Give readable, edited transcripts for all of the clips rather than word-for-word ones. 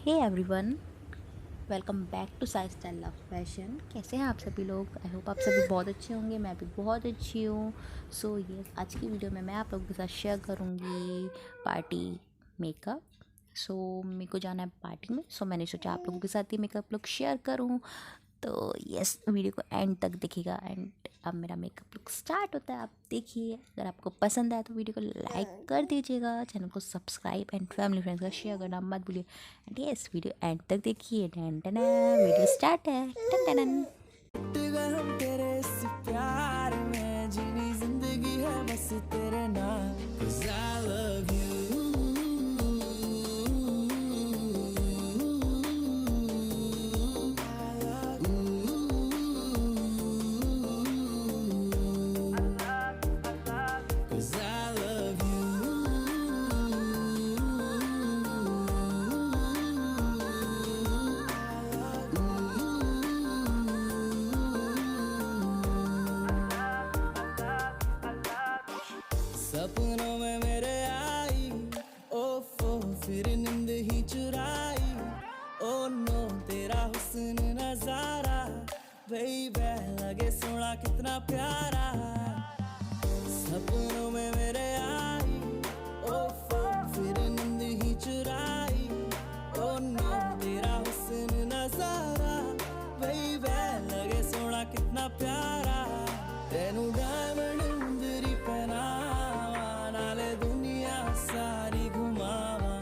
Hey everyone, welcome back to Sai style love fashion. कैसे हैं आप सभी लोग? आई होप आप सभी बहुत अच्छे होंगे। मैं भी बहुत अच्छी हूँ। सो ये आज की वीडियो में मैं आप लोगों के साथ शेयर करूँगी पार्टी मेकअप। सो मेरे को जाना है पार्टी में, सो मैंने सोचा आप लोगों के साथ ही मेकअप लुक शेयर करूँ। तो यस, वीडियो को एंड तक देखिएगा। एंड अब मेरा मेकअप लुक स्टार्ट होता है, आप देखिए। अगर आपको पसंद आए तो वीडियो को लाइक कर दीजिएगा, चैनल को सब्सक्राइब एंड फैमिली फ्रेंड्स का शेयर करना मत भूलिए। एंड यस, वीडियो एंड तक देखिए। टन टन, वीडियो स्टार्ट है। टन टन टन। टूट गए हम तेरे इस प्यार में, जीनी जिंदगी है बस तेरे नाम। 'Cause I love you. सपनों में मेरे आई, ओफो फिर नींद ही चुराई। ओ नो तेरा हुस्न नजारा, बेबी लगे सोना कितना प्यारा। सपनों में मेरे आई, ओफो फिर नींद ही चुराई। ओ नो तेरा हुस्न नजारा, बेबी लगे सोना कितना प्यारा। तेनू डायमंड मुंदरी पहना, सारी घुमावा,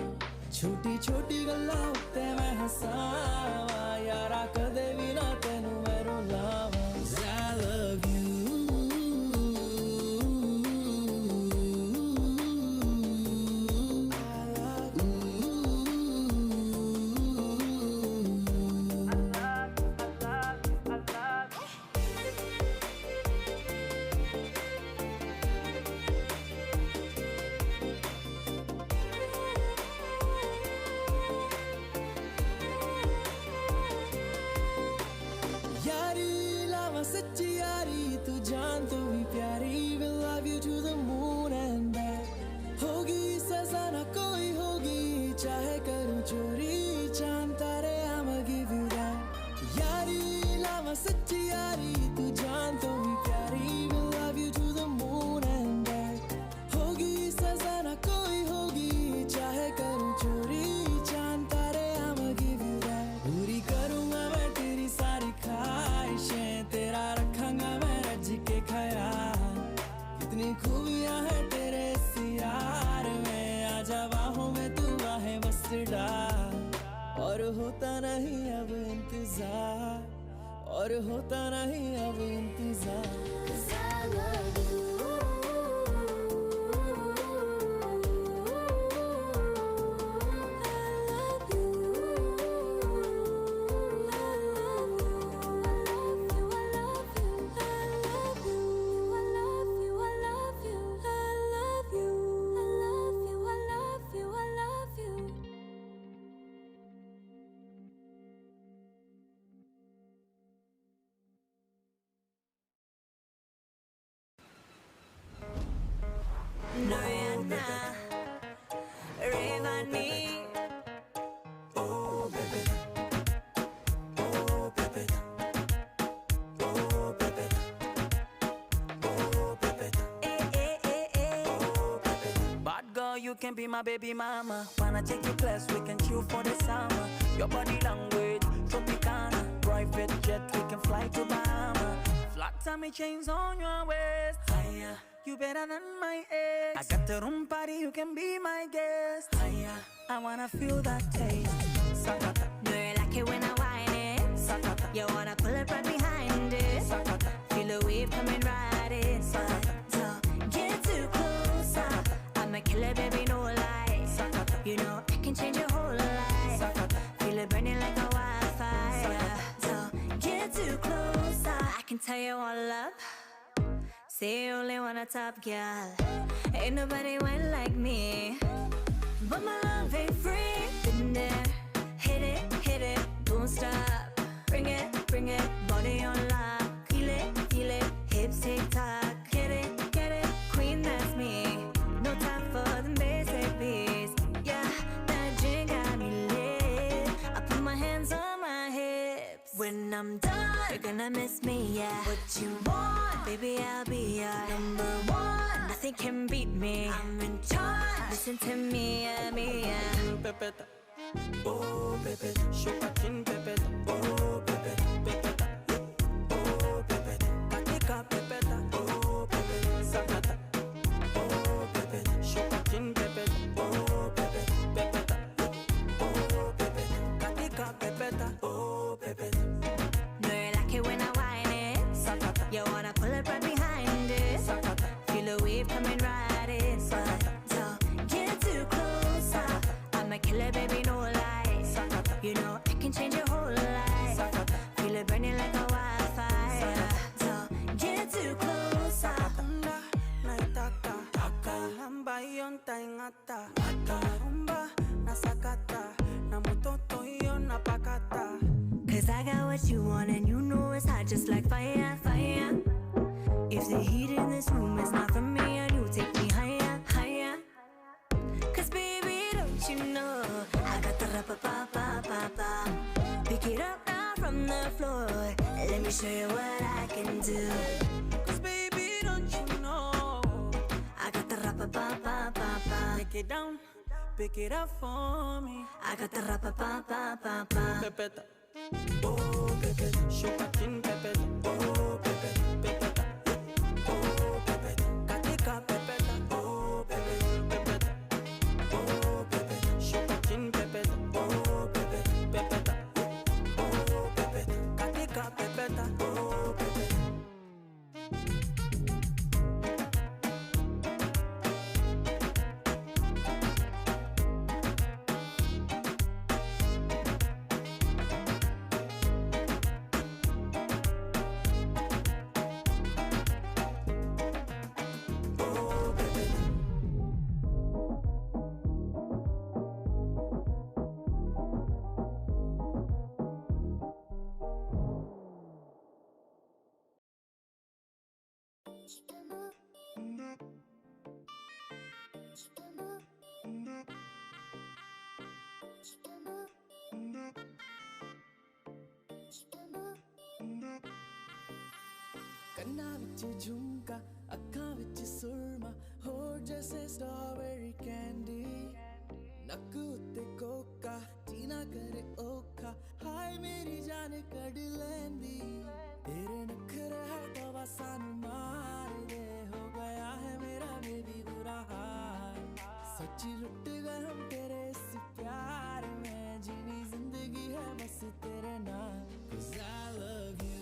छोटी छोटी गल्लां उत्ते मैं हसावा। यारा कदे भी ना तेनू मैं रुलावा। 'Cause I love you. यारी लावा सच्ची यारी, तू जान तो भी प्यारी। Will love you to the moon and back. होगी सजा ना कोई होगी, चाहे करूँ चोरी चांद तारे, I'ma give you that. यारी लावा सच्ची यारी, तू जान तो भी प्यारी। Will love you to the moon and back. होगी सजा ना कोई होगी, चाहे करूँ चोरी चांद तारे, I'ma give you that. पूरी करूँगा मैं तेरी सारी ख्वाहिशें, तेरा रखूंगा मैं रज के ख्याल। कितनी खूबियां हैं तेरे इस यार में, आजा बाहों में तू बाहें बस डाल। और होता नहीं अब इंतजार, और होता नहीं अब इंतजार। 'Cause I love you. You can be my baby mama. Wanna take you class, we can chill for the summer. Your body language, Tropicana. Private jet, we can fly to Bahama. Flat tummy chains on your waist. Hiya, you better than my ex. I got the room party, you can be my guest. Hiya, I wanna feel that taste. Sakata. Do you like it when I whine it? Sakata. You wanna pull up right behind it? Sakata. Feel the wave coming right in. Sakata. Don't get too close. I'm a killer, baby, no lies. You know I can change your whole life. Feel it burning like a wildfire. Don't get too close. I can tell you all up. Say you only want a top girl. Ain't nobody went like me. But my love ain't free. Been there, hit it, don't stop. Bring it, body on lock. Feel it, hips tick tock. Get it, queen, that's me. No time for the basic beats. Yeah, that drink got me lit. When I'm done, you're gonna miss me, yeah. What you want, baby, I'll be your number one. Nothing can beat me. I'm in charge. Listen to me, yeah, me, yeah. Pepeta, oh, pepeta, shopachin, pepeta, oh, pepeta, pepeta, oh, pepeta, katika, pepeta, oh, pepeta, sakata, oh, pepeta, shopachin, pepeta, oh, pepeta, pepeta, oh, pepeta, katika, pepeta, oh, pepeta. Know you like it when I whine it. Sakata. You wanna pull it right behind it. Sakata. Feel a wave coming right in. But don't get too close. I'm a killer, baby, no lies. Sakata. You know I can change your whole life. Sakata. Feel it burning like a wildfire. Don't get too close. Sakata. Naitaka. Taka. Lamba yon taingata. Ata. Rumba. Nasakata. Namutoto yon napakata. Cause I got what you want and you know it's hot just like fire, fire. If the heat in this room is not from me and you take me higher, higher. Cause baby, don't you know I got the ra-pa-pa-pa-pa-pa. Pick it up now from the floor. Let me show you what I can do. Cause baby, don't you know I got the ra-pa-pa-pa-pa-pa. Pick it down, pick it up for me. I got the ra-pa-pa-pa-pa-pa. Pepeta. Oh, pepeta, shopachin, pepeta, oh, pepeta, pepeta, oh, pepeta, katika, pepeta, oh, pepeta, pepeta, oh, pepeta, shopachin, pepeta, oh, pepeta, pepeta, oh, pepeta, katika, pepeta, oh, pepeta. ਕੰਨਾਂ ਵਿੱਚ ਝੁਮਕਾ ਅੱਖਾਂ ਵਿੱਚ ਸੁਰਮਾ ਹੋਰ ਜੈਸੇ strawberry candy ਨੱਕ ਉੱਤੇ ਕੋਕਾ ਜੀਣਾ ਕਰੇ ਔਖਾ ਹਾਏ ਮੇਰੀ ਜਾਨ ਕੱਢ ਲੈਂਦੀ ਤੇਰੇ ਨਖਰੇ ਹੈ ਦਵਾ ਸਾਨੂੰ ਮਾਰਦੇ ਹੋ ਗਿਆ ਹੈ ਮੇਰਾ ਬੇਬੀ ਬੁਰਾ ਹਾਲ सच्ची लुट गए हम तेरे इस प्यार में जीनी जिंदगी है बस तेरे नाम 'Cause I love you.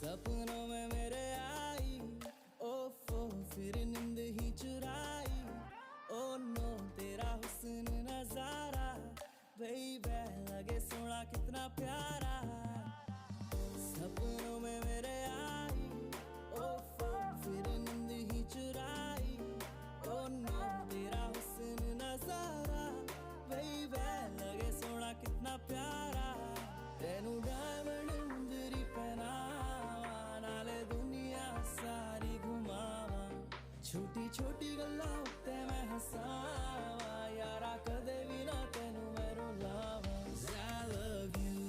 सपनों में मेरे आई ओफो फिर नींद ही चुराई ओ नो तेरा हुस्न नजारा बेबी लगे सोना कितना प्यारा सपनों में मेरे आई ओफो फिर नींद ही चुराई ओ नो तेरा हुस्न नजारा बेबी लगे सोना कितना प्यारा तेनू डायमंड मुंदरी पहना सारी घुमावा छोटी छोटी गल्लां उत्ते मैं हसावा यारा कदे भी ना तेनू मैं रुलावा 'Cause I love you.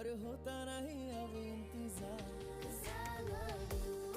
पर होता नहीं अब इंतजार। 'Cause I love you.